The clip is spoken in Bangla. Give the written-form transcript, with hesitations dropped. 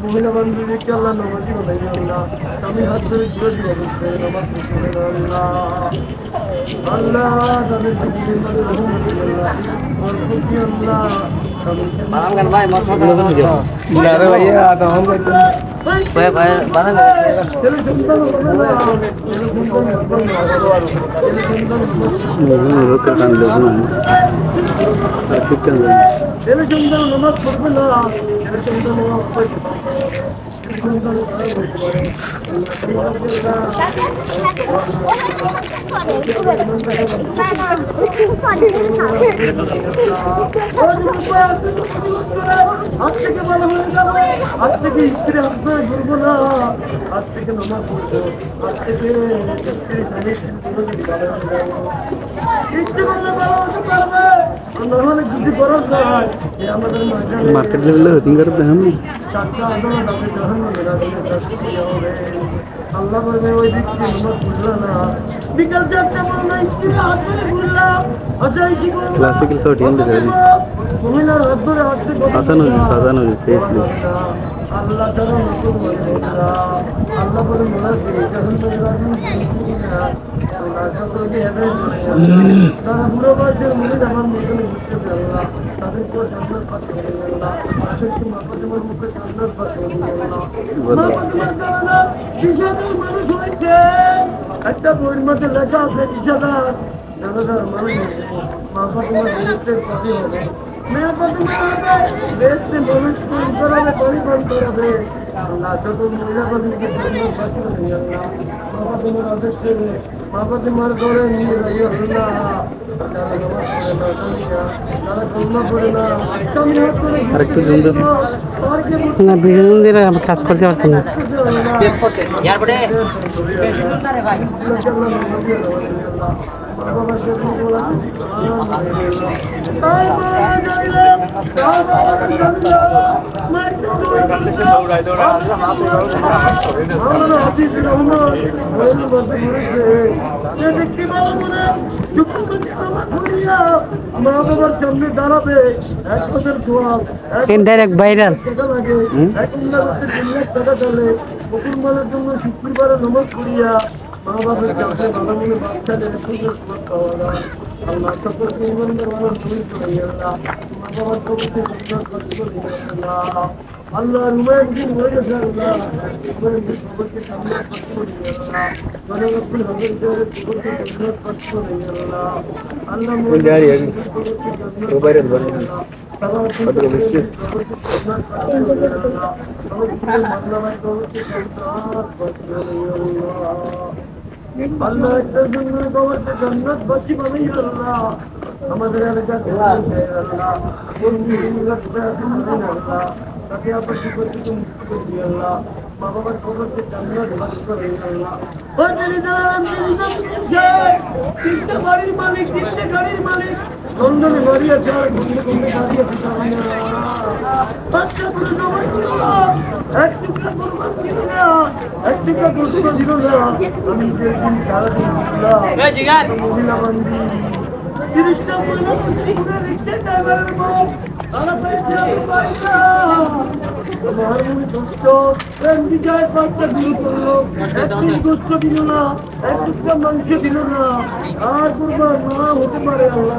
মহিলা বান্ধবীকে আল্লাহ নামাজি বানাই আল্লাহ, স্বামীর হাত ধরে জোরে দিয়ে অবস্থায় নামাজ পড়ছেন আল্লাহ। আল্লাহ তাদের জীবনের মধ্যে রহমত আল্লাহ, বরকতি আল্লাহ, বাদাম ভাই মাছ মাছ আরে ভাইয়া আদা হন যাইতো ভাই ভাই বাদাম ছেলে সন্তান হবে না, ছেলে সন্তান হবে না, ছেলে সন্তান রোকের কান দেখুন আর ঠিক কান ছেলে সন্তান নামাজ পড়বে না, ছেলে সন্তান নামাজ পড়বে না। আজ থেকে ভালো হয়ে যাবে, আজ থেকে স্ত্রী হাত ধরে ঘুরবো না, আজ থেকে নামাজ পড়বো, আজ থেকে স্ত্রী স্বামী ইচ্ছে করলে ভালো হতে পারবে, না হলে যদি বড় যায় আমাদের মার্কেট লেভেলে রেটিং করে দেখেন সাতটা আন্দোলন আপনি জাহান্নামের আগুনে শাস্তি হবে। আল্লাহ বলবে ওই ব্যক্তি নামাজ পড়লো না, বিকাল 4টা বললো স্ত্রী হাত ধরে ঘুরলাম, হাসাহাসি করলাম, ক্লাসিক্যাল শট হিন্দি করে মহিলার হাত ধরে আসতে হাসানো সাজানো ফেসলিস আল্লাহ তারা নতুন আল্লাহ বলে মনে করি জাহান্নামের আগুনে তারা বুড়ো বয়সের মহিলা আমার মধ্যে ঘুরতে পারলাম, তাদেরকে জান্নাত পাশে করে গেলাম, তাদেরকে মাপাতেমার মুখে জান্নাত পাশে করে গেলাম। মাপাতেমার কারণে বিষাদের মানুষ হয়েছে, একটা বইয়ের মধ্যে লেখা আছে বিষাদার জানাদার মানুষ হয়েছে, মাপাতেমার বিরুদ্ধে সাথী হবে, মেয়ে পাতেমার হাতে দেশে মানুষ পান করাবে, পানি পান করাবে, আল্লাহ সকল মহিলা পাতিকে জান্নাত পাশে করে গেলাম। মাপাতেমার আদেশে মাপাতেমার ঘরে নিয়ে যাই আল্লাহ, তারা নামাজ পড়ে না, তারা কন্যা পড়ে না, স্বামী হাত করে আরেকটু জলদি না বিনোদন দিয়ে আমি কাজ করতে পারতাম না। এয়ারপোর্টে মা বাবার সামনে দাঁড়াবে, এক হাজার দোয়া, ইনডাইরেক্ট ভাইরাল টাকা লাগে, এক উন্নয়তে 3 লাখ টাকা চলে, মুসলমানের জন্য শুক্রবারে নামাজ পড়িয়া মা বাবার সামনে বাবা মনে বাচ্চা নেই, সুযোগ পাওয়া যায়। আল্লাহ সকলকে ইমানদার বানান তুমি করে আল্লাহ, মা বাবার কবরকে জান্নাত বাসী করে আল্লাহ। আল্লাহ রুমায় দিন হয়ে গেছে আল্লাহ, রুমায় দিন কবরকে জান্নাত বাসী করে আল্লাহ, জনগণ হাজার হাজার কবরকে জান্নাত বাসী করে আল্লাহ। আল্লাহ মোদের কবরকে জান্নাত বাসী করে আল্লাহ। আল্লাহ একটা জন্য কবরকে জান্নাত বাসী বানাই আল্লাহ। আমাদের এলাকাতে আল্লাহ আল্লাহ তাকে আবার বিপর্যিত মুক্ত করে দিয়ে আল্লাহ, মা বাবার কবরকে জান্নাত বাসী করে আল্লাহ। ওই তিনটে বাড়ির মালিক, তিনটে গাড়ির মালিক, লন্ডনে বাড়ি আছে আর ঘুমলে ঘুমলে গাড়ি আছে, 5টা করে জমাই দিল না, এক টুকরা কোরবান দিল না, এক টুকরা কোরবান দিল না। আমি যেদিন সারাদিন মহিলা বান্ধি 30টা মহিলা বান্ধি পুরো রিক্সা ড্রাইভারের বউ, তারা পেয়েছে আমি পাই না। আমার মনে কষ্ট, বিজয় 5টা দিন করলো, একদিন গোস্ত দিল না, এক টুকরা মাংস দিল না, আর কোরবান না হতে পারে আল্লাহ।